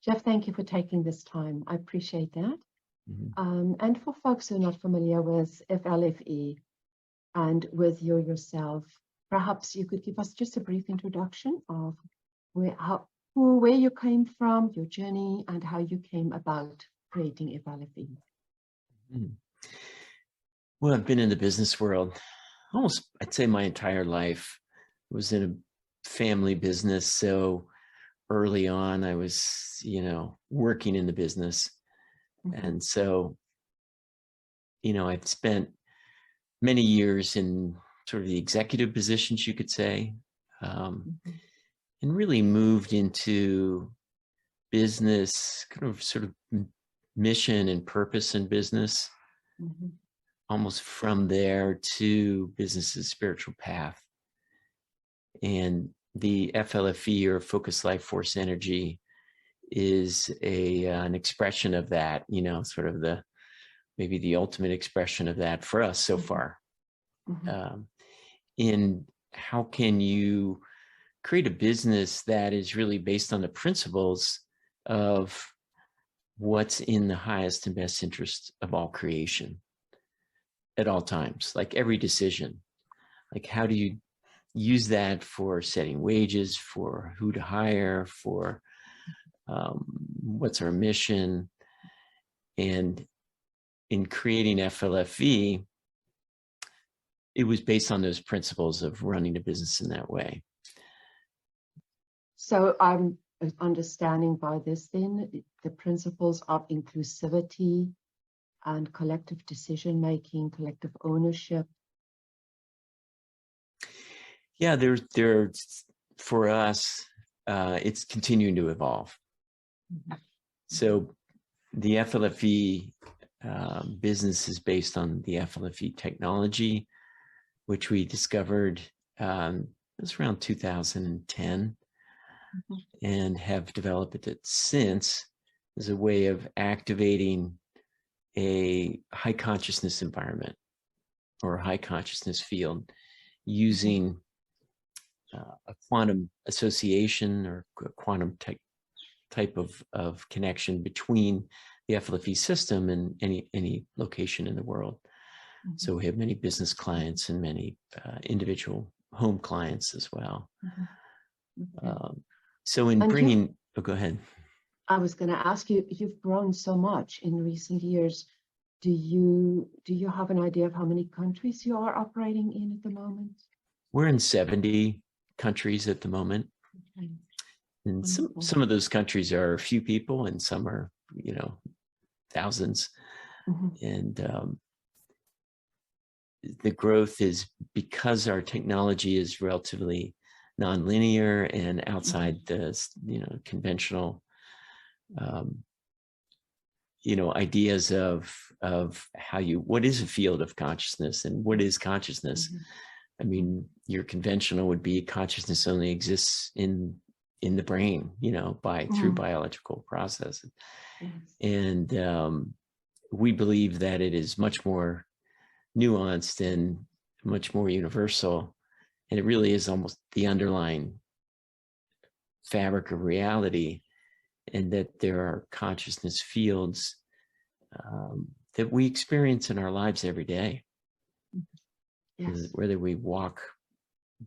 Jeff, thank you for taking this time. I appreciate that. Mm-hmm. And for folks who are not familiar with FLFE and with you yourself, perhaps you could give us just a brief introduction of where you came from, your journey, and how you came about creating FLFE. Mm-hmm. Well, I've been in the business world almost, I'd say, my entire life. I was in a family business, so early on I was, working in the business. Mm-hmm. And so, I've spent many years in sort of the executive positions, you could say, Mm-hmm. and really moved into business, kind of sort of mission and purpose in business, Mm-hmm. almost from there to business's spiritual path. And the FLFE, or Focused Life Force Energy, is an expression of that, sort of maybe the ultimate expression of that for us so far. Mm-hmm. In how can you create a business that is really based on the principles of what's in the highest and best interest of all creation at all times, like every decision, like how do you use that for setting wages, for who to hire, for what's our mission. And in creating FLFE, it was based on those principles of running a business in that way. So I'm understanding by this then the principles of inclusivity and collective decision-making, collective ownership. Yeah, there's for us, it's continuing to evolve. Mm-hmm. So the FLFE business is based on the FLFE technology, which we discovered it was around 2010, Mm-hmm. and have developed it since as a way of activating a high consciousness environment or a high consciousness field using a quantum association or a quantum type of connection between the FLFE system and any location in the world. Mm-hmm. So we have many business clients and many individual home clients as well. Mm-hmm. Okay. So in bringing, go ahead. I was going to ask you, you've grown so much in recent years. Do you have an idea of how many countries you are operating in at the moment? We're in 70 countries at the moment. Okay. And some of those countries are a few people and some are, thousands. Mm-hmm. And the growth is because our technology is relatively nonlinear and outside the, conventional, ideas of how what is a field of consciousness and what is consciousness. Mm-hmm. I mean, your conventional would be consciousness only exists in the brain, through biological processes. Yes. And we believe that it is much more nuanced and much more universal. And it really is almost the underlying fabric of reality, and that there are consciousness fields that we experience in our lives every day. Yes. Whether we walk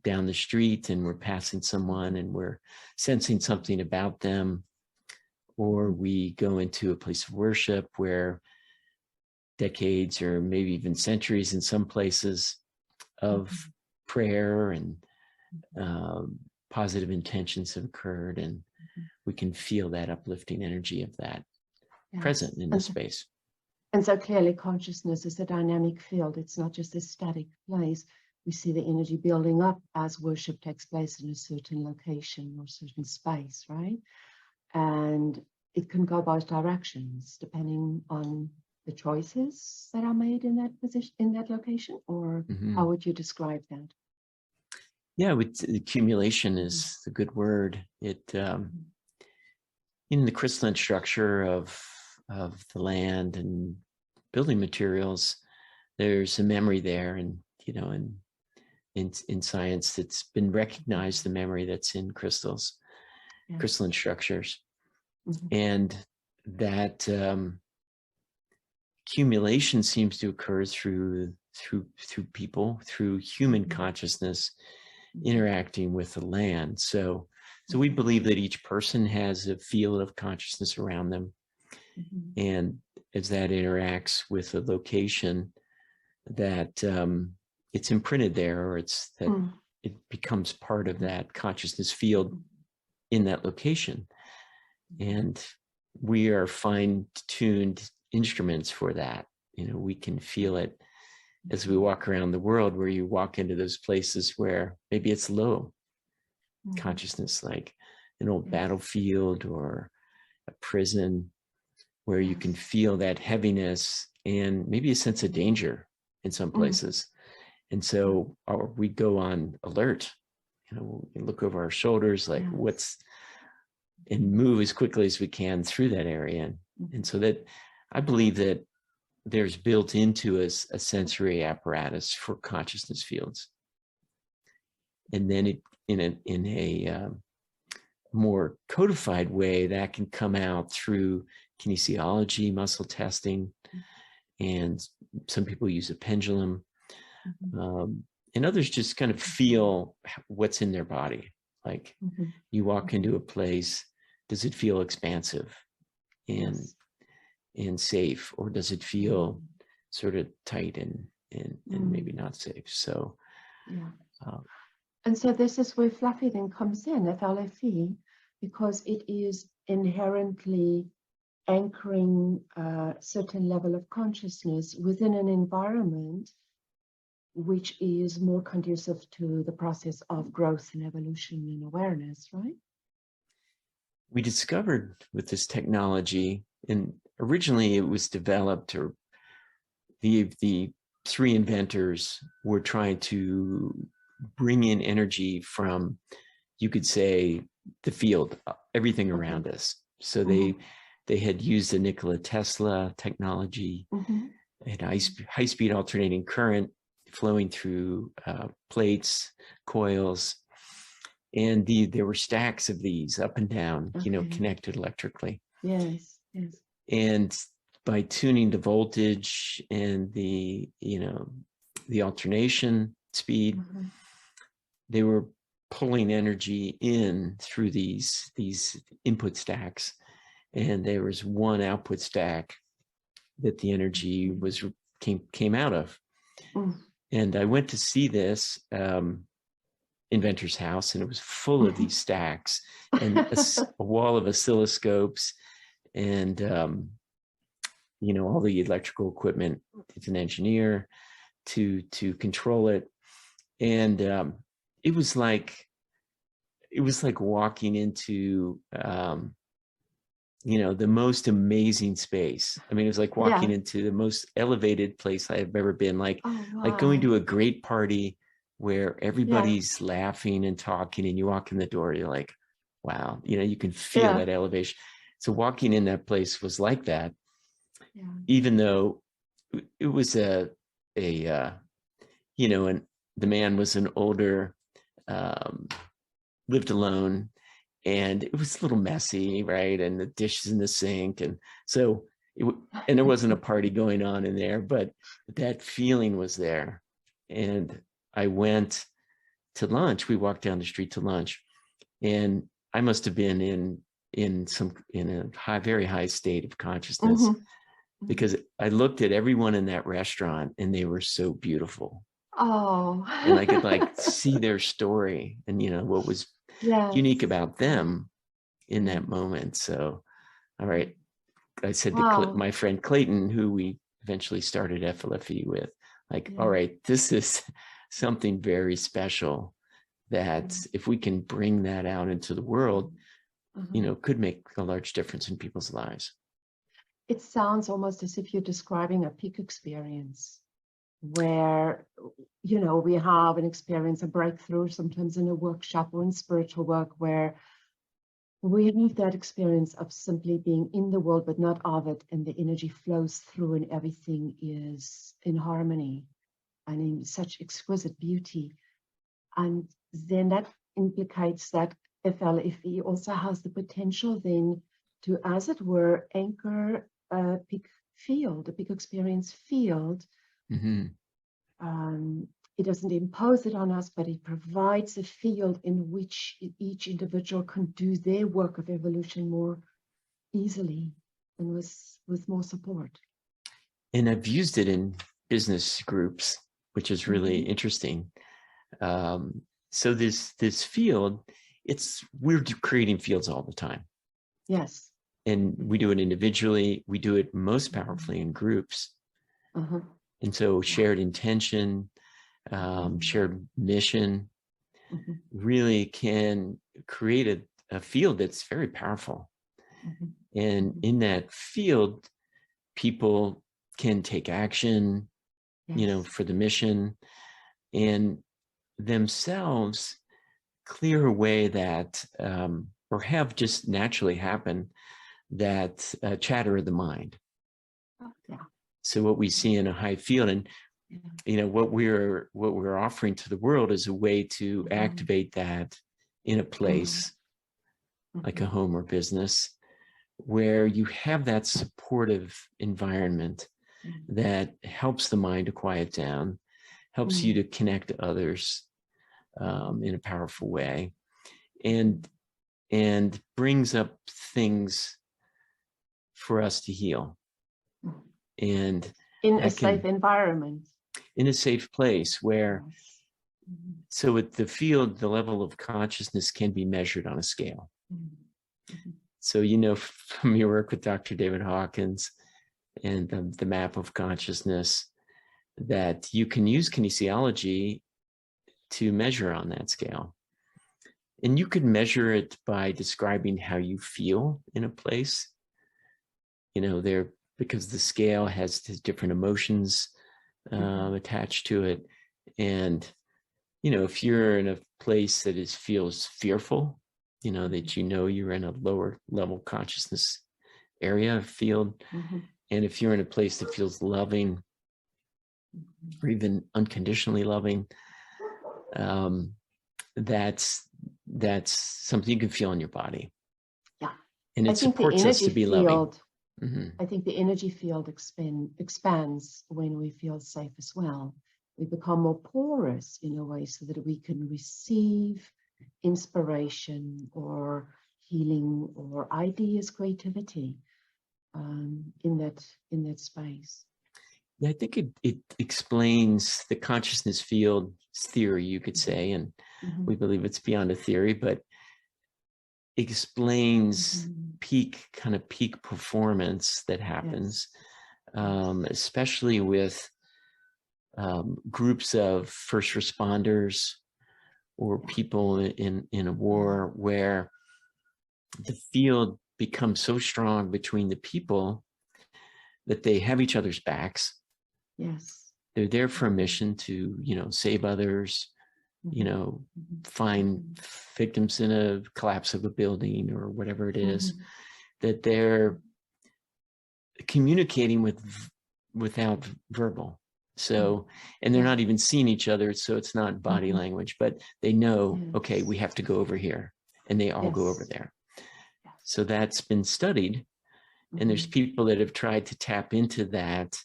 down the street and we're passing someone and we're sensing something about them, or we go into a place of worship where decades or maybe even centuries in some places of prayer and positive intentions have occurred, and we can feel that uplifting energy of that present in the space. And so clearly consciousness is a dynamic field. It's not just a static place. We see the energy building up as worship takes place in a certain location or certain space, right? And it can go both directions depending on the choices that are made in that position, in that location, or how would you describe that? Yeah, accumulation is the good word. It in the crystalline structure of the land and building materials, there's a memory there, and in science, it's been recognized, the memory that's in crystals, crystalline structures. And that accumulation seems to occur through people, through human consciousness interacting with the land. So we believe that each person has a field of consciousness around them. And as that interacts with a location, that it's imprinted there, or it's that it becomes part of that consciousness field in that location. And we are fine-tuned instruments for that. You know, we can feel it as we walk around the world, where you walk into those places where maybe it's low consciousness, like an old battlefield or a prison, where you can feel that heaviness and maybe a sense of danger in some places. And so we go on alert, you know, we look over our shoulders, like and move as quickly as we can through that area. And so that I believe that there's built into us a sensory apparatus for consciousness fields. And then it, in a more codified way, that can come out through kinesiology, muscle testing, and some people use a pendulum. And others just kind of feel what's in their body. Like you walk into a place, does it feel expansive and safe, or does it feel sort of tight and maybe not safe? So and so this is where FLFE then comes in, FLFE, because it is inherently anchoring a certain level of consciousness within an environment which is more conducive to the process of growth and evolution and awareness, right? We discovered with this technology, and originally it was developed, or the three inventors were trying to bring in energy from, you could say, the field, everything around us. So they had used the Nikola Tesla technology, had high-speed alternating current flowing through plates, coils, and there were stacks of these up and down, you know, connected electrically. Yes. And by tuning the voltage and the alternation speed, they were pulling energy in through these input stacks, and there was one output stack that the energy came out of. And I went to see this inventor's house, and it was full of these stacks and a wall of oscilloscopes and all the electrical equipment. It's an engineer to control it. And it was like walking into the most amazing space. I mean, it was like walking into the most elevated place I have ever been, like going to a great party where everybody's laughing and talking, and you walk in the door, you're like, wow, you can feel that elevation. So walking in that place was like that, even though it was and the man was an older, lived alone, and it was a little messy, right? And the dishes in the sink. And so, and there wasn't a party going on in there, but that feeling was there. And I went to lunch. We walked down the street to lunch, and I must have been in a very high state of consciousness, because I looked at everyone in that restaurant, and they were so beautiful. And I could see their story and what was unique about them in that moment. So, all right, I said to my friend Clayton, who we eventually started FLFE with, all right, this is something very special that if we can bring that out into the world, could make a large difference in people's lives. It sounds almost as if you're describing a peak experience where, we have an experience, a breakthrough, sometimes in a workshop or in spiritual work, where we have that experience of simply being in the world, but not of it, and the energy flows through and everything is in harmony and in such exquisite beauty. And then that implicates that FLFE also has the potential then to, as it were, anchor a peak field, a peak experience field. It doesn't impose it on us, but it provides a field in which each individual can do their work of evolution more easily and with more support. And I've used it in business groups, which is really interesting. So this field, we're creating fields all the time. Yes. And we do it individually. We do it most powerfully in groups. And so shared intention, shared mission really can create a field that's very powerful. And in that field, people can take action, for the mission, and themselves clear away that, or have just naturally happen, that chatter of the mind. So what we see in a high field, and what we're offering to the world is a way to activate that in a place like a home or business, where you have that supportive environment that helps the mind to quiet down, helps you to connect to others in a powerful way, and brings up things for us to heal. And in a safe environment. In a safe place where, so with the field, the level of consciousness can be measured on a scale. So, from your work with Dr. David Hawkins and the map of consciousness, that you can use kinesiology to measure on that scale. And you could measure it by describing how you feel in a place. Because the scale has different emotions attached to it. And, if you're in a place that feels fearful, that you're in a lower level consciousness area field. And if you're in a place that feels loving, or even unconditionally loving, that's something you can feel in your body. Yeah. And it supports us to be loving. I think the energy field expands when we feel safe as well. We become more porous in a way so that we can receive inspiration or healing or ideas, creativity in that space. Yeah, I think it explains the consciousness field theory, you could say, and we believe it's beyond a theory, but explains peak performance that happens, especially with groups of first responders or people in a war, where the field becomes so strong between the people that they have each other's backs. Yes. They're there for a mission to, save others, find victims in a collapse of a building or whatever it is, that they're communicating without verbal. So, and they're not even seeing each other, so it's not body language, but they know, okay, we have to go over here, and they all go over there. So that's been studied, and there's people that have tried to tap into that.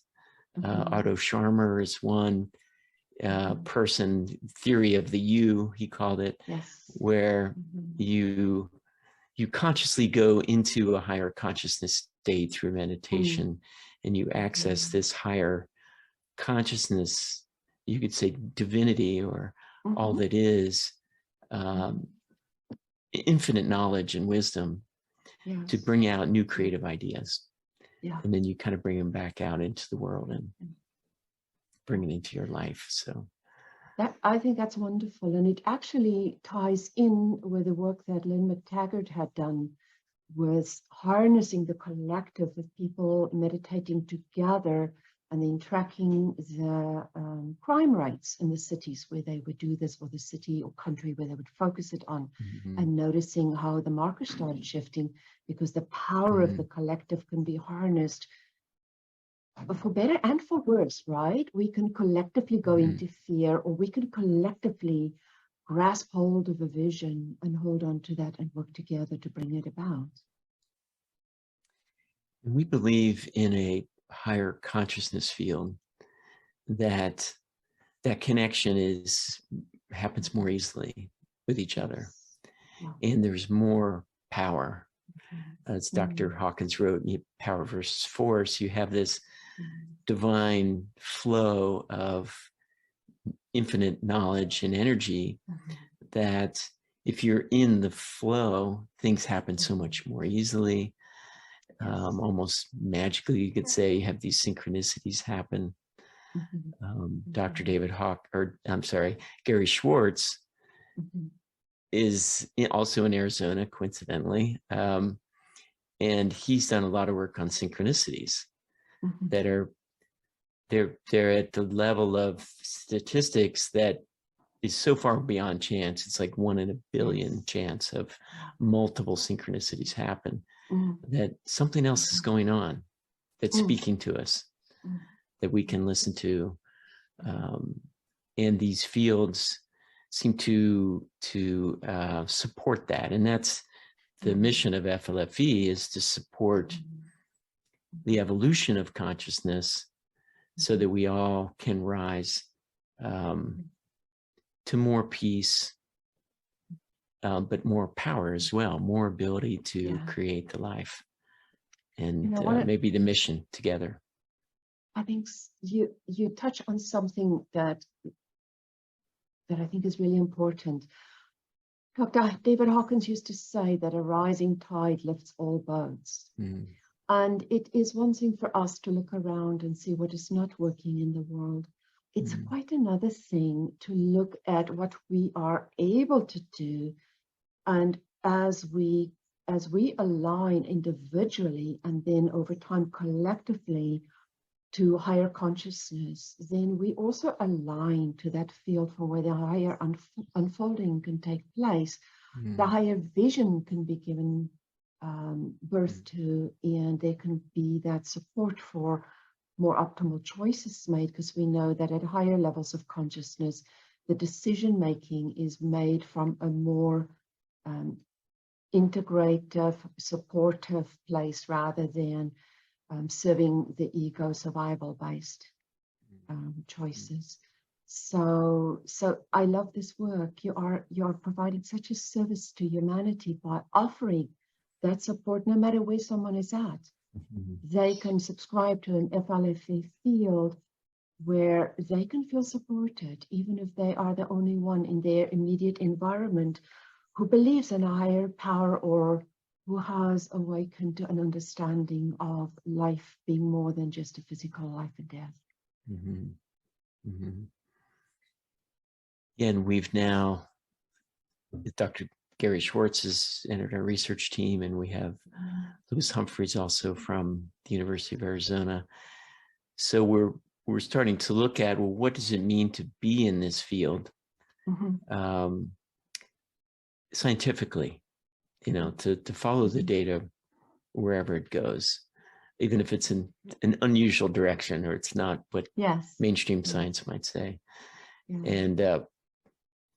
Otto Scharmer is one person, theory of the you, he called it, where you consciously go into a higher consciousness state through meditation, and you access this higher consciousness, you could say divinity, or all that is, infinite knowledge and wisdom, to bring out new creative ideas. And then you kind of bring them back out into the world and bring it into your life. So I think that's wonderful. And it actually ties in with the work that Lynn McTaggart had done, with harnessing the collective with people meditating together, and then tracking the crime rates in the cities where they would do this, or the city or country where they would focus it on, and noticing how the markers started shifting, because the power of the collective can be harnessed for better and for worse, right? We can collectively go into fear, or we can collectively grasp hold of a vision and hold on to that and work together to bring it about. We believe in a higher consciousness field that connection happens more easily with each other, Wow. and there's more power. As Dr. Mm. Hawkins wrote, Power versus Force, you have this Mm. divine flow of infinite knowledge and energy that if you're in the flow, things happen so much more easily. Almost magically, you could say you have these synchronicities happen. Dr. Gary Schwartz is also in Arizona, coincidentally. And he's done a lot of work on synchronicities that they're at the level of statistics that is so far beyond chance. It's like 1 in a billion chance of multiple synchronicities happen, that something else is going on that's speaking to us, that we can listen to. And these fields seem to support that. And that's the mission of FLFE, is to support the evolution of consciousness so that we all can rise to more peace, but more power as well, more ability to create the life, and maybe the mission together. I think you touch on something that I think is really important. Dr. David Hawkins used to say that a rising tide lifts all boats. And it is one thing for us to look around and see what is not working in the world. It's quite another thing to look at what we are able to do. And as we align individually and then over time collectively to higher consciousness, then we also align to that field for where the higher unfolding can take place. The higher vision can be given birth to, and there can be that support for more optimal choices made, because we know that at higher levels of consciousness, the decision making is made from a more integrative, supportive place rather than serving the ego survival-based choices. So I love this work. You are providing such a service to humanity by offering that support, no matter where someone is at. They can subscribe to an FLFE field where they can feel supported, even if they are the only one in their immediate environment who believes in a higher power or who has awakened to an understanding of life being more than just a physical life and death. And we've now, Dr. Gary Schwartz has entered our research team, and we have Louis Humphreys also from the University of Arizona. So we're starting to look at, well, what does it mean to be in this field scientifically, to follow the data wherever it goes, even if it's in an unusual direction or it's not what mainstream science might say. And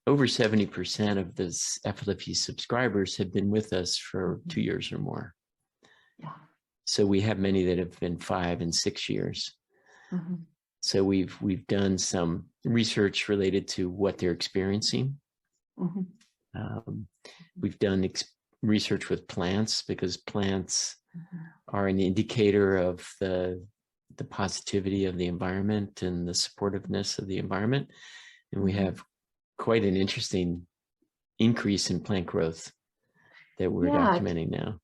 over 70% of the FLFE subscribers have been with us for 2 years or more. So we have many that have been 5 and 6 years. So we've done some research related to what they're experiencing. We've done research with plants, because plants are an indicator of the positivity of the environment and the supportiveness of the environment. And we have quite an interesting increase in plant growth that we're documenting now.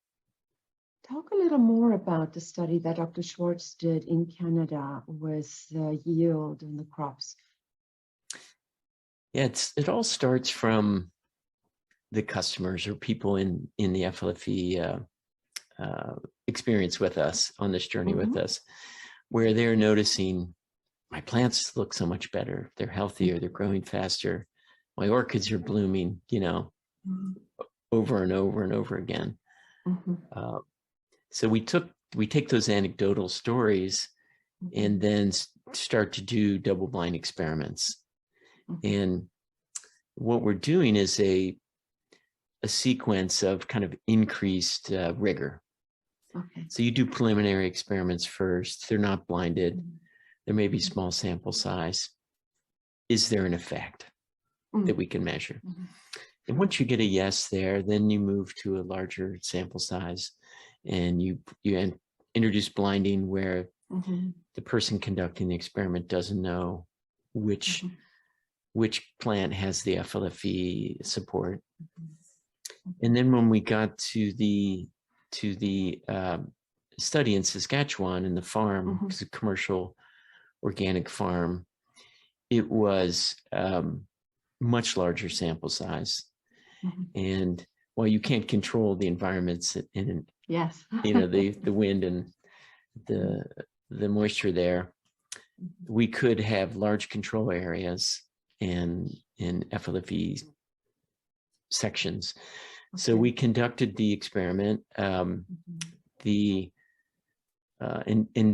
Talk a little more about the study that Dr. Schwartz did in Canada with the yield and the crops. Yeah, it all starts from the customers or people in the FLFE experience with us on this journey with us, where they're noticing, my plants look so much better. They're healthier, they're growing faster. My orchids are blooming, over and over and over again. So we take those anecdotal stories and then start to do double-blind experiments. And what we're doing is a sequence of kind of increased rigor. Okay. So you do preliminary experiments first. They're not blinded. Mm. There may be small sample size. Is there an effect that we can measure? Mhm. And once you get a yes there, then you move to a larger sample size, and you introduce blinding where Mhm. the person conducting the experiment doesn't know which plant has the FLFE support. And then when we got to the study in Saskatchewan in the farm, because a commercial organic farm, it was much larger sample size. And while you can't control the environments and Yes, the wind and the moisture there, we could have large control areas and in FLFE sections. So we conducted the experiment. And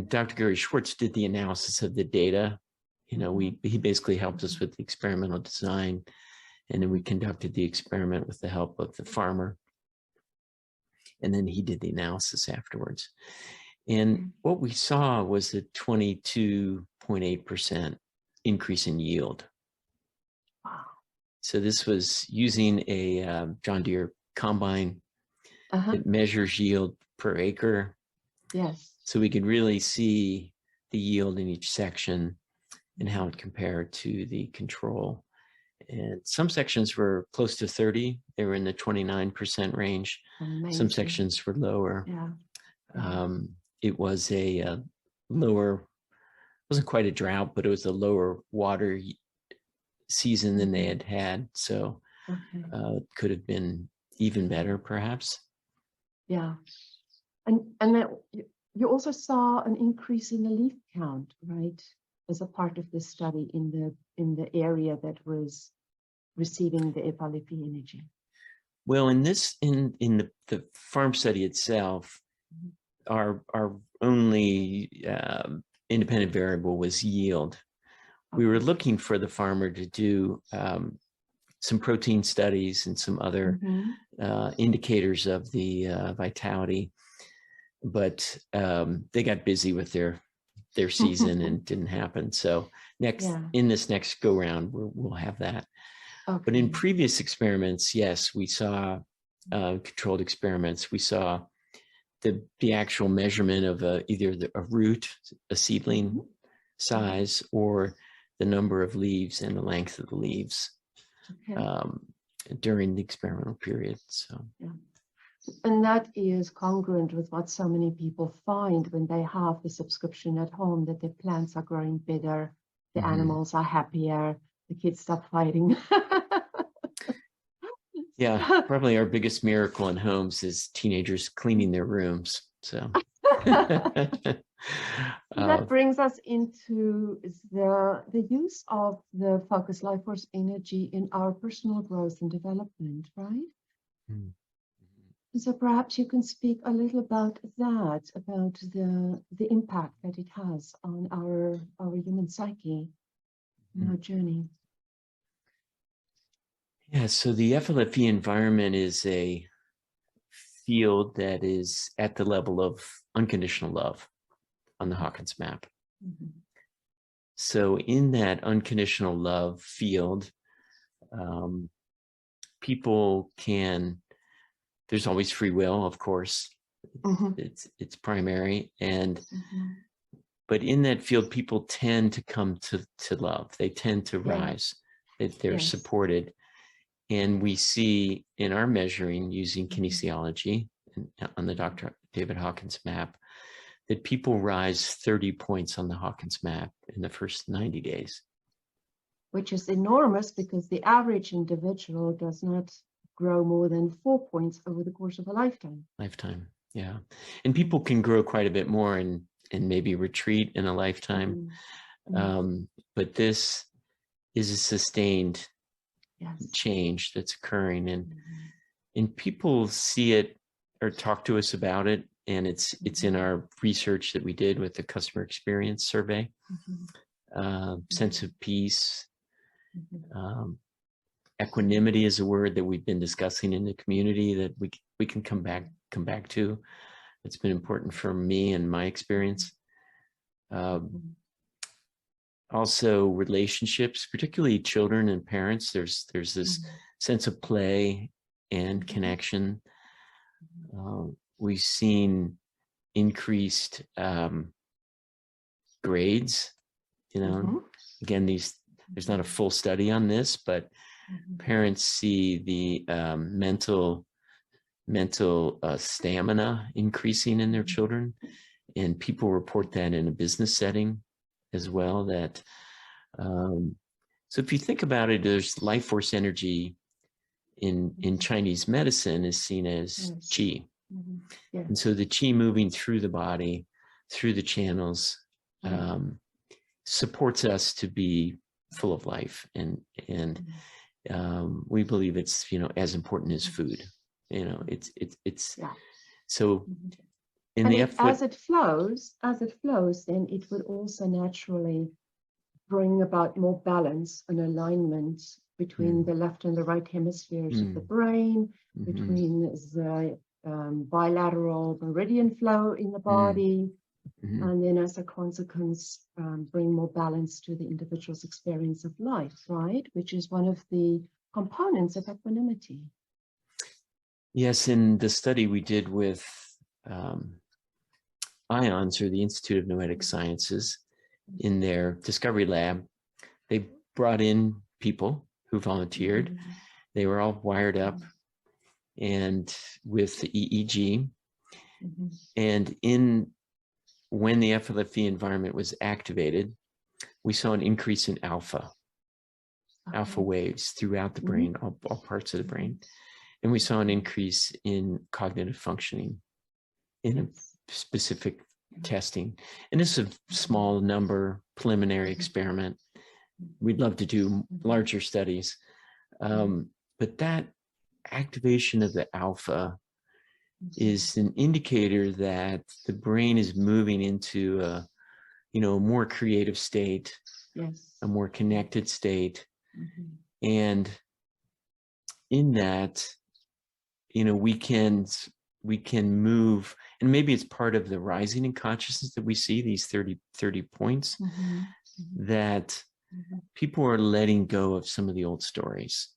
Dr. Gary Schwartz did the analysis of the data. He basically helped us with the experimental design, and then we conducted the experiment with the help of the farmer. And then he did the analysis afterwards. And what we saw was a 22.8% increase in yield. Wow. So this was using a John Deere combine that measures yield per acre. Yes. So we could really see the yield in each section and how it compared to the control. And some sections were close to 30. They were in the 29% range. Amazing. Some sections were lower. Yeah. It was a lower, wasn't quite a drought, but it was a lower water season than they had had. So it could have been even better, perhaps. Yeah. And that you also saw an increase in the leaf count, right? As a part of this study in the area that was receiving the FLFE energy. Well, in the farm study itself, our only independent variable was yield. We were looking for the farmer to do some protein studies and some other indicators of the vitality, but they got busy with their season and didn't happen. So in this next go round, we'll have that. But in previous experiments, yes, we saw controlled experiments. We saw the actual measurement of either a root, a seedling size, or the number of leaves and the length of the leaves during the experimental period. So, and that is congruent with what so many people find when they have the subscription at home, that their plants are growing better, the animals are happier, the kids stop fighting. Yeah, probably our biggest miracle in homes is teenagers cleaning their rooms. So that brings us into the use of the focus life force energy in our personal growth and development, right? So perhaps you can speak a little about that, about the impact that it has on our human psyche and our journey. Yeah, so the FLFE environment is a field that is at the level of unconditional love on the Hawkins map. So in that unconditional love field, people can, there's always free will, of course. It's primary, and but in that field, people tend to come to love. They tend to rise. They're supported. And we see in our measuring using kinesiology on the Dr. David Hawkins map that people rise 30 points on the Hawkins map in the first 90 days. Which is enormous, because the average individual does not grow more than 4 points over the course of a lifetime. Yeah. And people can grow quite a bit more and maybe retreat in a lifetime. But this is a sustained change that's occurring, and people see it or talk to us about it, and it's in our research that we did with the customer experience survey. Sense of peace, equanimity is a word that we've been discussing in the community that we can come back to. It's been important for me and my experience. Also relationships, particularly children and parents. There's this sense of play and connection. We've seen increased grades, again, there's not a full study on this, but parents see the mental stamina increasing in their children, and people report that in a business setting as well. That so if you think about it, there's life force energy in Chinese medicine is seen as qi. And so the qi moving through the body, through the channels, supports us to be full of life, and we believe it's as important as food. It's so in and the as it flows, then it would also naturally bring about more balance and alignment between the left and the right hemispheres of the brain, between the bilateral meridian flow in the body, and then as a consequence, bring more balance to the individual's experience of life, right? Which is one of the components of equanimity. Yes, in the study we did with IONS, or the Institute of Noetic Sciences, in their discovery lab, they brought in people who volunteered. They were all wired up and with the EEG. And when the FLFE environment was activated, we saw an increase in alpha waves throughout the brain, all parts of the brain. And we saw an increase in cognitive functioning in a specific testing. And this is a small number, preliminary experiment. We'd love to do larger studies. But that activation of the alpha is an indicator that the brain is moving into a more creative state, a more connected state. And in that, we can move, and maybe it's part of the rising in consciousness that we see, these 30 points, that people are letting go of some of the old stories.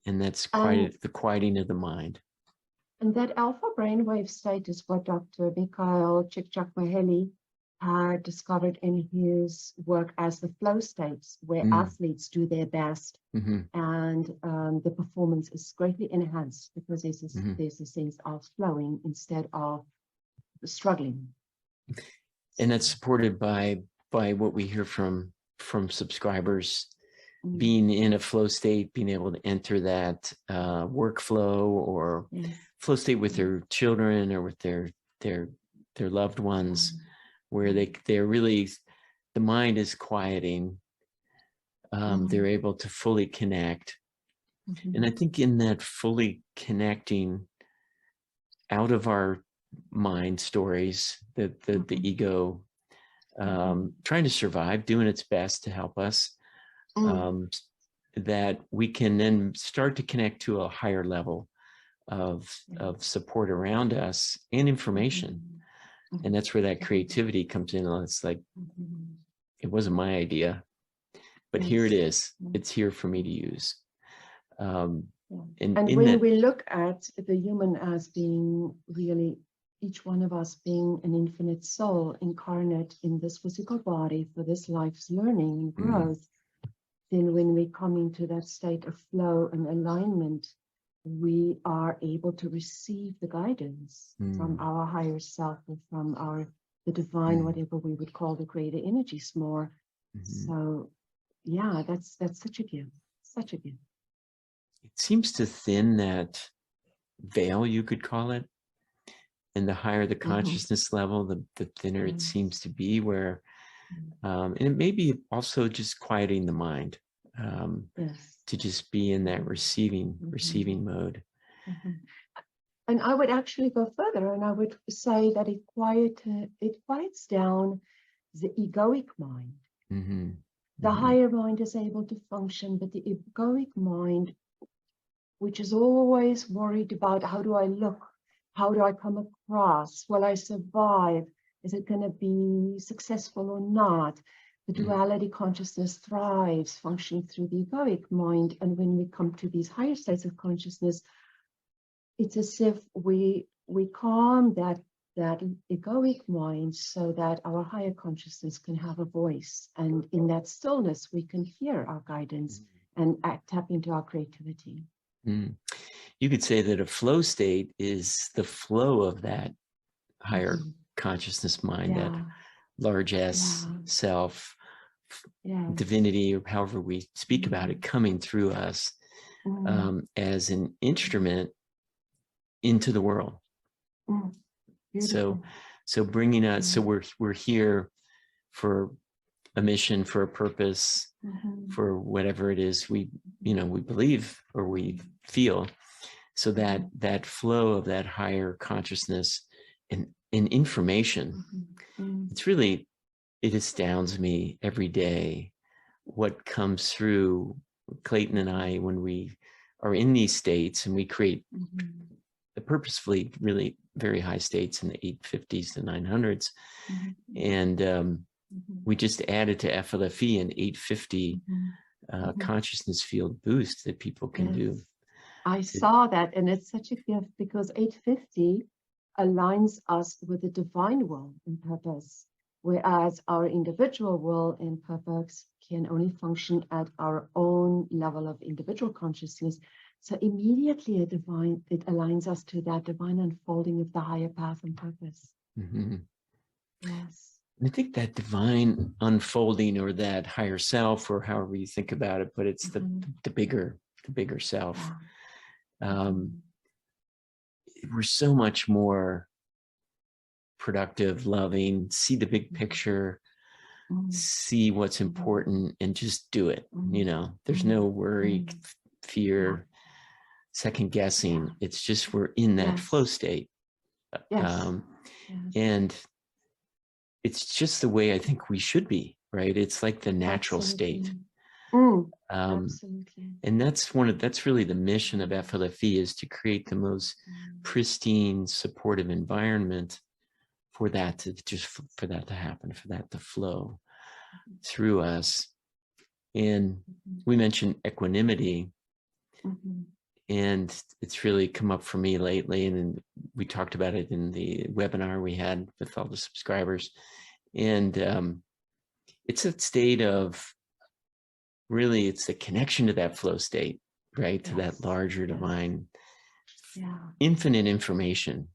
And that's the quieting of the mind. And that alpha brainwave state is what Dr. Mikhail Csikszentmihalyi had discovered in his work as the flow states, where athletes do their best, and the performance is greatly enhanced because there's a sense of flowing instead of struggling. And that's supported by what we hear from subscribers, being in a flow state, being able to enter that workflow or flow state with their children or with their loved ones, where they're really, the mind is quieting. They're able to fully connect. And I think in that fully connecting out of our mind stories, the ego trying to survive, doing its best to help us, that we can then start to connect to a higher level of support around us and information. And that's where that creativity comes in. It's like, it wasn't my idea, but here it is. It's here for me to use. And when we look at the human as being really, each one of us being an infinite soul incarnate in this physical body for this life's learning and growth, then when we come into that state of flow and alignment, we are able to receive the guidance from our higher self or from the divine, whatever we would call the greater energies more. So yeah, that's such a gift, such a gift. It seems to thin that veil, you could call it. And the higher the consciousness level, the thinner it seems to be, where, and it may be also just quieting the mind, to just be in that receiving mode. And I would actually go further, and I would say that it quiets down the egoic mind. The higher mind is able to function, but the egoic mind, which is always worried about how do I look, How do I come across? Will I survive? Is it going to be successful or not? The duality consciousness thrives functioning through the egoic mind. And when we come to these higher states of consciousness, it's as if we calm that egoic mind so that our higher consciousness can have a voice. And in that stillness, we can hear our guidance and tap into our creativity. You could say that a flow state is the flow of that higher consciousness mind, that large S self, divinity, or however we speak about it, coming through us as an instrument into the world. So bringing us, so we're here for a mission, for a purpose, for whatever it is we believe or we feel. So that flow of that higher consciousness and information, it astounds me every day what comes through Clayton and I when we are in these states, and we create purposefully really very high states in the 850s to 900s. And we just added to FLFE an 850 consciousness field boost that people can do. I saw that, and it's such a gift because 850 aligns us with the divine will and purpose, whereas our individual will and purpose can only function at our own level of individual consciousness. So immediately it aligns us to that divine unfolding of the higher path and purpose. Yes. And I think that divine unfolding, or that higher self, or however you think about it, but it's the bigger self. We're so much more productive, loving, see the big picture, see what's important, and just do it. There's no worry, fear, second guessing. It's just we're in that flow state. And it's just the way I think we should be, right? It's like the natural state. And that's really the mission of FLFE, is to create the most pristine, supportive environment for that to happen, for that to flow through us. And we mentioned equanimity, and it's really come up for me lately, and we talked about it in the webinar we had with all the subscribers. And it's a state of, really, it's the connection to that flow state, right? To that larger divine, infinite information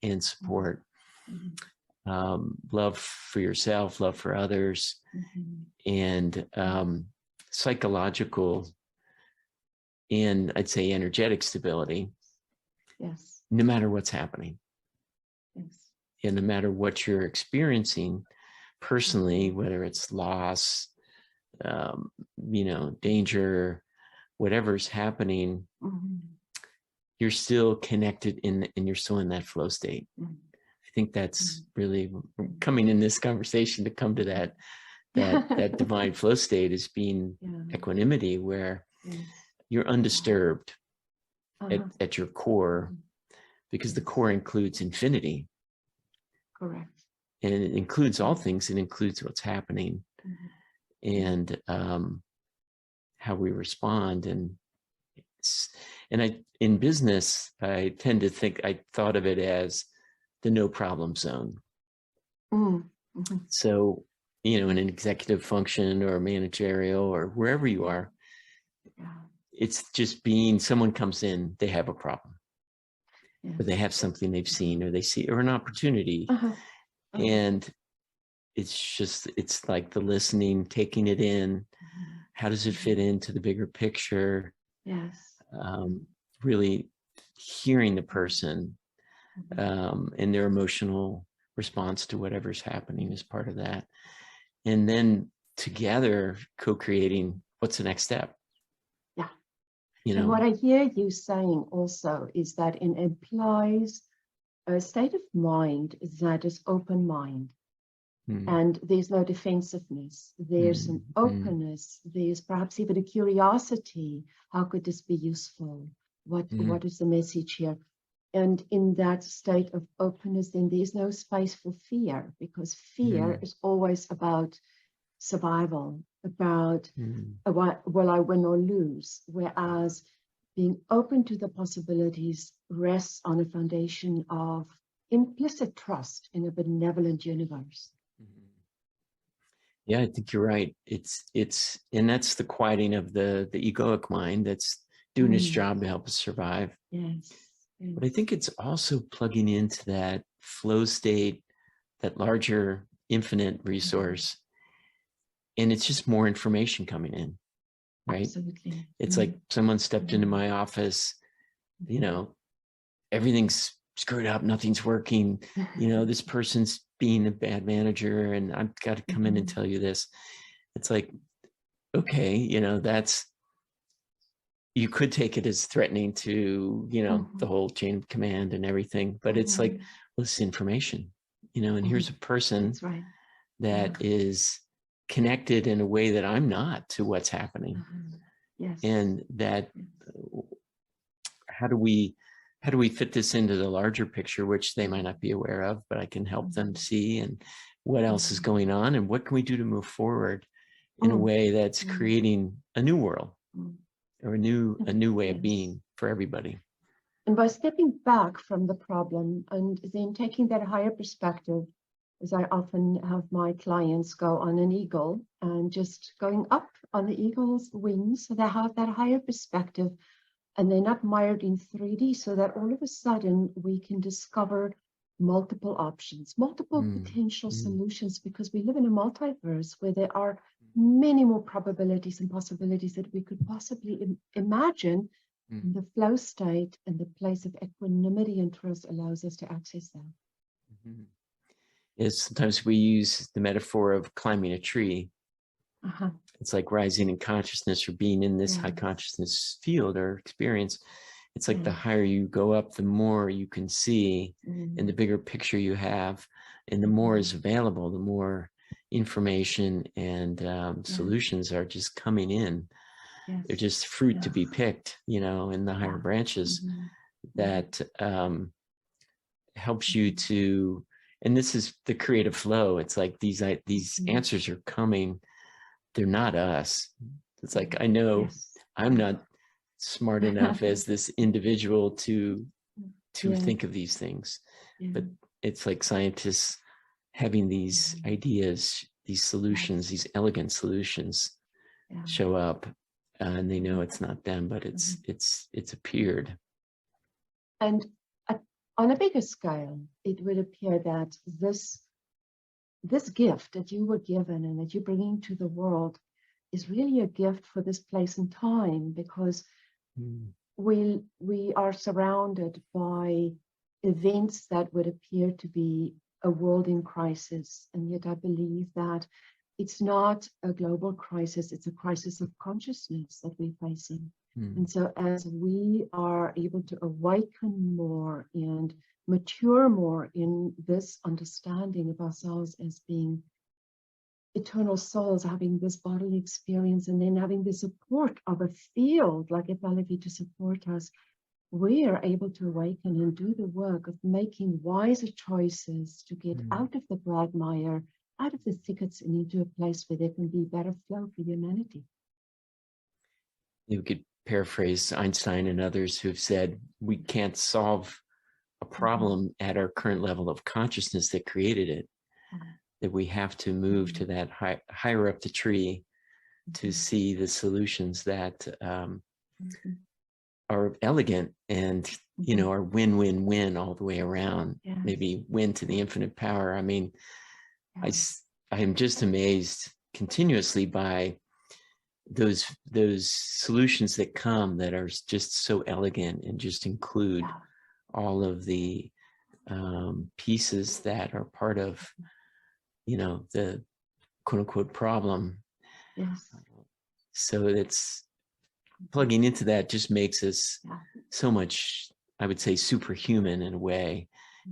and support. Love for yourself, love for others, and psychological and, I'd say, energetic stability. No matter what's happening. And no matter what you're experiencing personally, whether it's loss, danger, whatever's happening, you're still connected and you're still in that flow state. I think that's really coming in this conversation to come to that divine flow state, is being equanimity, where you're undisturbed at your core, because the core includes infinity. Correct. And it includes all things. It includes what's happening and how we respond. And in business, I tend to think, I thought of it as the no problem zone. So, in an executive function or managerial or wherever you are, it's just being, someone comes in, they have a problem, or they have something they've seen, or they see, or an opportunity. And it's like the listening, taking it in. How does it fit into the bigger picture? Really hearing the person and their emotional response to whatever's happening is part of that. And then together co-creating, what's the next step? And what I hear you saying also is that it implies a state of mind that is open mind. And there's no defensiveness. There's an openness. There's perhaps even a curiosity. How could this be useful? What is the message here? And in that state of openness, then there's no space for fear, because fear is always about survival, about will I win or lose? Whereas being open to the possibilities rests on a foundation of implicit trust in a benevolent universe. Yeah, I think you're right. And that's the quieting of the egoic mind that's doing its job to help us survive. Yes. But I think it's also plugging into that flow state, that larger infinite resource. And it's just more information coming in, right? Absolutely. It's like someone stepped into my office, you know, everything's screwed up, nothing's working, you know, this person's being a bad manager and I've got to come in and tell you this. It's like, okay, you know, you could take it as threatening to, you know, the whole chain of command and everything, but it's like, well, it's information, you know, and here's a person that is connected in a way that I'm not to what's happening. Yes. And that, how do we fit this into the larger picture, which they might not be aware of, but I can help them see, and what else is going on and what can we do to move forward in a way that's creating a new world or a new way of being for everybody. And by stepping back from the problem and then taking that higher perspective, as I often have my clients go on an eagle and just going up on the eagle's wings, so they have that higher perspective and they're not mired in 3D, so that all of a sudden we can discover multiple options, multiple potential solutions, because we live in a multiverse where there are many more probabilities and possibilities that we could possibly imagine. And the flow state and the place of equanimity and trust allows us to access them. Is sometimes we use the metaphor of climbing a tree. It's like rising in consciousness or being in this high consciousness field or experience. It's like the higher you go up, the more you can see and the bigger picture you have, and the more is available, the more information and solutions are just coming in. They're just fruit to be picked, you know, in the higher branches that helps you to, and this is the creative flow. It's like these answers are coming. They're not us. It's like, I know I'm not smart enough as this individual to think of these things, but it's like scientists having these ideas, these solutions, these elegant solutions show up, and they know it's not them, but it's appeared. And on a bigger scale, it would appear that this gift that you were given and that you're bringing to the world is really a gift for this place and time, because we are surrounded by events that would appear to be a world in crisis. And yet I believe that it's not a global crisis, it's a crisis of consciousness that we're facing. And so as we are able to awaken more and mature more in this understanding of ourselves as being eternal souls, having this bodily experience, and then having the support of a field like FLFE to support us, we are able to awaken and do the work of making wiser choices to get out of the quagmire, out of the thickets, and into a place where there can be better flow for humanity. You could paraphrase Einstein and others who've said we can't solve a problem at our current level of consciousness that created it, that we have to move to that higher up the tree to see the solutions that are elegant and, you know, are win-win-win all the way around. Maybe win to the infinite power. I mean, I am just amazed continuously by those solutions that come that are just so elegant and just include all of the pieces that are part of, you know, the quote unquote problem. So it's plugging into that just makes us so much, I would say, superhuman in a way,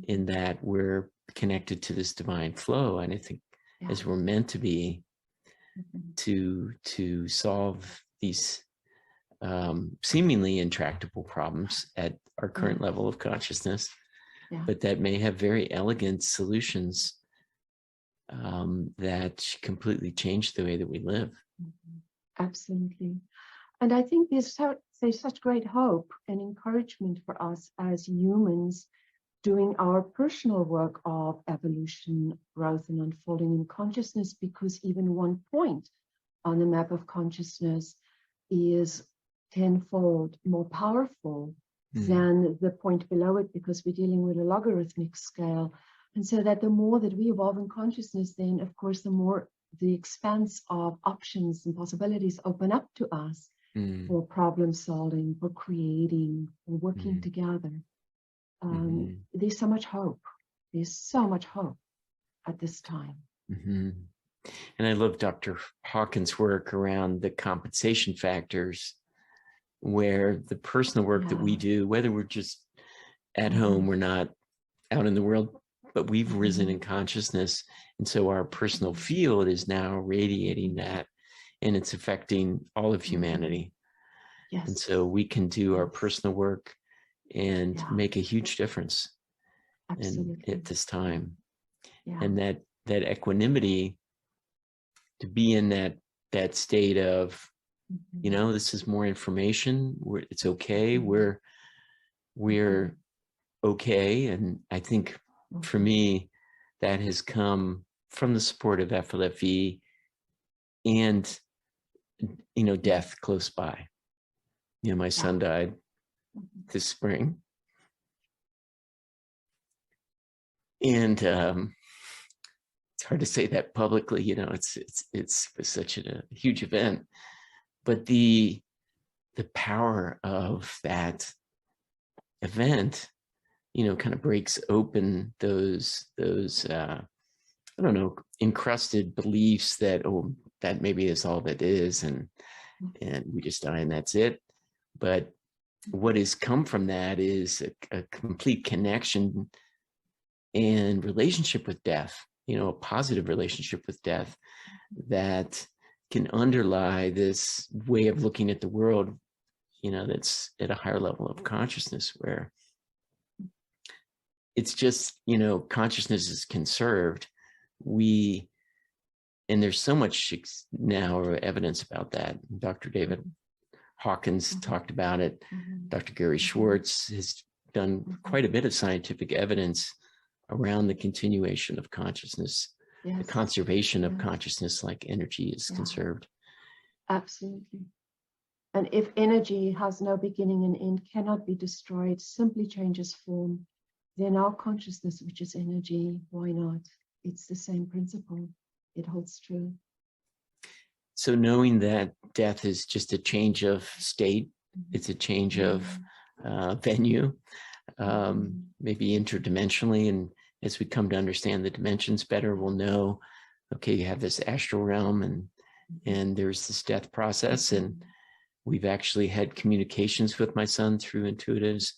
in that we're connected to this divine flow. And I think as we're meant to be, to solve these seemingly intractable problems at our current level of consciousness, Yeah. but that may have very elegant solutions that completely change the way that we live. Absolutely. And I think there's such great hope and encouragement for us as humans doing our personal work of evolution, growth, and unfolding in consciousness, because even one point on the map of consciousness is tenfold more powerful than the point below it, because we're dealing with a logarithmic scale. And so that the more that we evolve in consciousness, then of course, the more the expanse of options and possibilities open up to us for problem solving, for creating, for working together. There's so much hope. There's so much hope at this time. And I love Dr. Hawkins' work around the compensation factors, where the personal work that we do, whether we're just at home, we're not out in the world, but we've risen in consciousness. And so our personal field is now radiating that, and it's affecting all of humanity. Yes. And so we can do our personal work and make a huge difference at this time. And that equanimity, to be in that state of, you know, this is more information, it's okay, we're okay. And I think for me, that has come from the support of FLFE and, you know, death close by. You know, my son died this spring. And it's hard to say that publicly, you know, it's such a huge event, but the power of that event, you know, kind of breaks open those I don't know, encrusted beliefs that, oh, that maybe is all that is, and we just die and that's it. But what has come from that is a complete connection and relationship with death, you know, a positive relationship with death that can underlie this way of looking at the world, you know, that's at a higher level of consciousness, where it's just, you know, consciousness is conserved. And there's so much now evidence about that. Dr. David Hawkins talked about it. Dr. Gary Schwartz has done quite a bit of scientific evidence around the continuation of consciousness, the conservation of consciousness, like energy is conserved. Absolutely. And if energy has no beginning and end, cannot be destroyed, simply changes form, then our consciousness, which is energy, why not? It's the same principle. It holds true. So knowing that death is just a change of state, it's a change of venue, maybe interdimensionally. And as we come to understand the dimensions better, we'll know, okay, you have this astral realm and there's this death process. And we've actually had communications with my son through intuitives,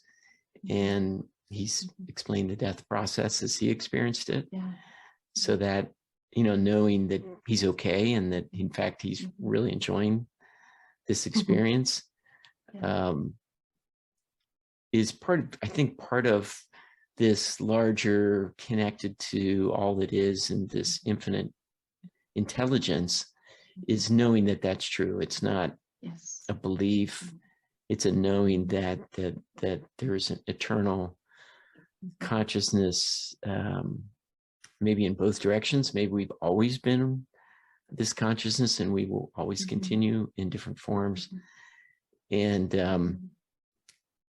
and he's explained the death process as he experienced it. So that, you know, knowing that he's okay and that in fact he's really enjoying this experience is part of this larger connected to all that is and this infinite intelligence, is knowing that that's true. It's not a belief. It's a knowing that there's an eternal consciousness, maybe in both directions. Maybe we've always been this consciousness and we will always continue in different forms, and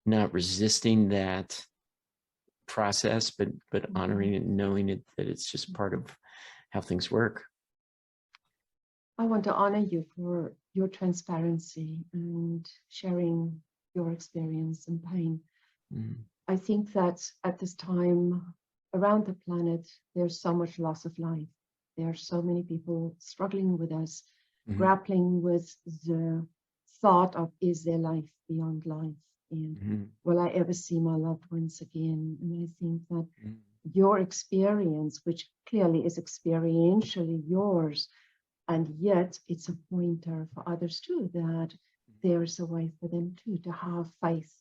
not resisting that process, but honoring it and knowing it, that it's just part of how things work. I want to honor you for your transparency and sharing your experience and pain. I think that at this time around the planet, there's so much loss of life. There are so many people struggling with us, grappling with the thought of, is there life beyond life? And will I ever see my loved ones again? And I think that your experience, which clearly is experientially yours, and yet it's a pointer for others too, that there's a way for them too to have faith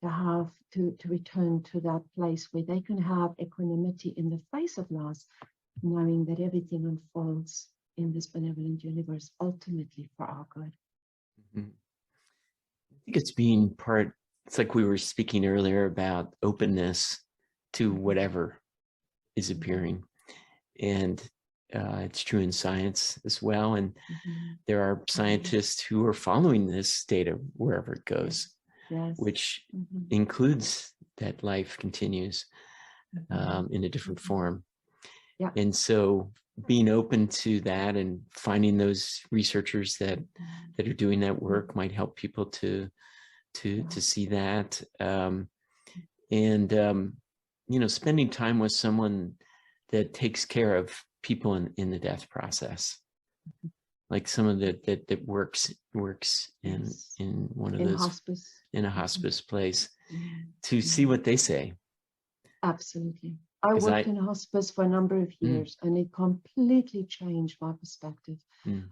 to return to that place where they can have equanimity in the face of loss, knowing that everything unfolds in this benevolent universe ultimately for our good. Mm-hmm. I think it's being part, it's like we were speaking earlier about openness to whatever is appearing. And it's true in science as well. And there are scientists who are following this data wherever it goes, which includes that life continues in a different form. Yeah. And so being open to that and finding those researchers that are doing that work might help people to see that. You know, spending time with someone that takes care of people in the death process, like someone that works in one of those hospice, in a hospice place, to see what they say. Absolutely. I worked in hospice for a number of years, and it completely changed my perspective.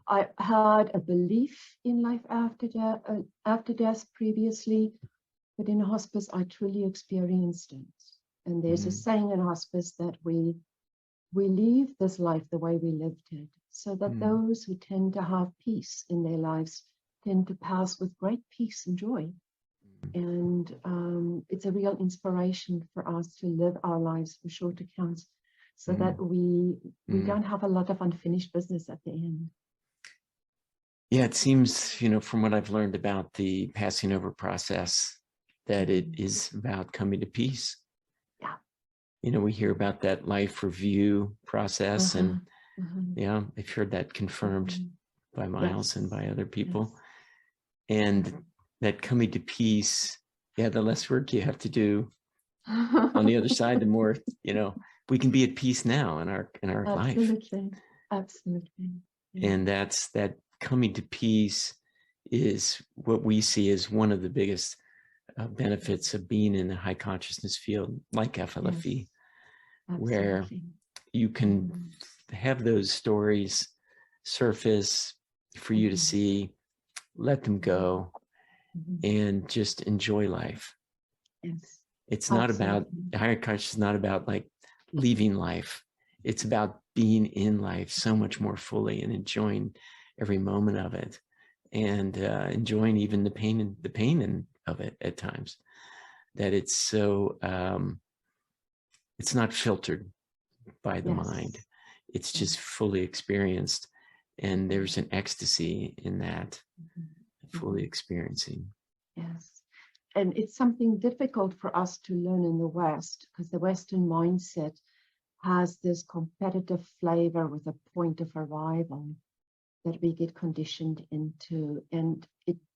I had a belief in life after death previously, but in hospice, I truly experienced it. And there's a saying in hospice that we leave this life the way we lived it, so that those who tend to have peace in their lives tend to pass with great peace and joy. And it's a real inspiration for us to live our lives for short accounts, so that we don't have a lot of unfinished business at the end. Yeah, it seems, you know, from what I've learned about the passing over process, that it is about coming to peace. Yeah. You know, we hear about that life review process, and yeah, I've heard that confirmed by Miles and by other people. And that coming to peace, yeah, the less work you have to do on the other side, the more, you know, we can be at peace now in our life. Absolutely. Yeah. And that coming to peace is what we see as one of the biggest benefits of being in a high consciousness field like FLFE, where you can have those stories surface for you to see, let them go, and just enjoy life. Yes. It's not about, higher consciousness is not about like leaving life. It's about being in life so much more fully and enjoying every moment of it, and enjoying even the pain of it at times. That it's so, it's not filtered by the mind. It's just fully experienced. And there's an ecstasy in that, fully experiencing. Yes. And it's something difficult for us to learn in the West, because the Western mindset has this competitive flavor with a point of arrival that we get conditioned into. And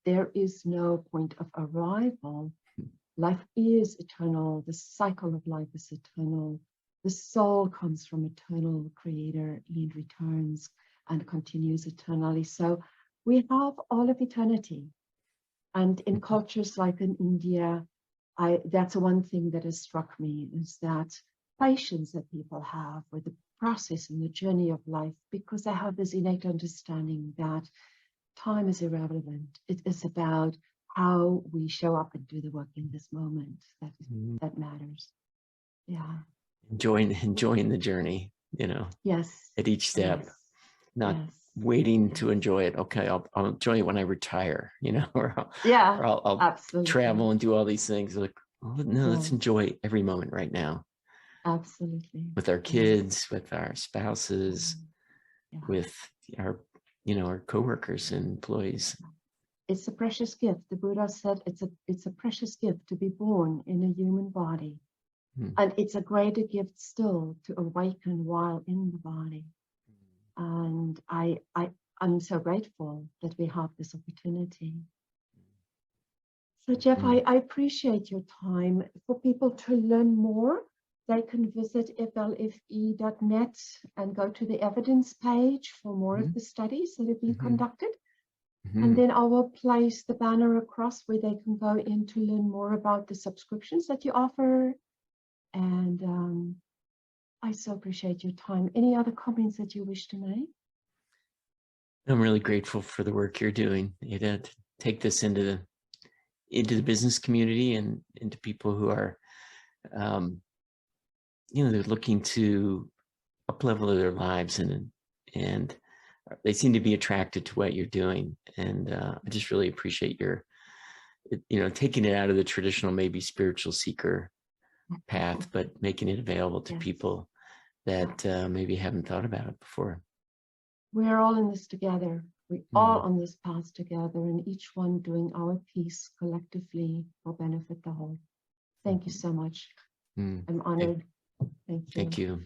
there is no point of arrival. Life is eternal. The cycle of life is eternal. The soul comes from eternal creator and returns and continues eternally. So we have all of eternity. And in cultures like in India, that's one thing that has struck me, is that patience that people have with the process and the journey of life, because they have this innate understanding that time is irrelevant. It is about how we show up and do the work in this moment that matters. Yeah. Enjoying the journey, you know. Yes. At each step, not waiting to enjoy it. Okay, I'll enjoy it when I retire, you know, or I'll absolutely travel and do all these things. Like, oh, no, let's enjoy every moment right now. Absolutely. With our kids, with our spouses, with our, you know, our coworkers and employees. It's a precious gift. The Buddha said it's a precious gift to be born in a human body. And it's a greater gift still to awaken while in the body. And I'm so grateful that we have this opportunity. So Jeff, I appreciate your time. For people to learn more, they can visit FLFE.net and go to the evidence page for more of the studies that have been conducted. And then I will place the banner across where they can go in to learn more about the subscriptions that you offer. And I so appreciate your time. Any other comments that you wish to make? I'm really grateful for the work you're doing, Ada, to take this into into the business community and into people who are, they're looking to up-level their lives, and they seem to be attracted to what you're doing. And I just really appreciate your, taking it out of the traditional, maybe spiritual seeker path, but making it available to people that maybe haven't thought about it before. We're all in this together. We're all on this path together, and each one doing our piece collectively will benefit the whole. Thank you so much. I'm honored. Thank you. Thank you.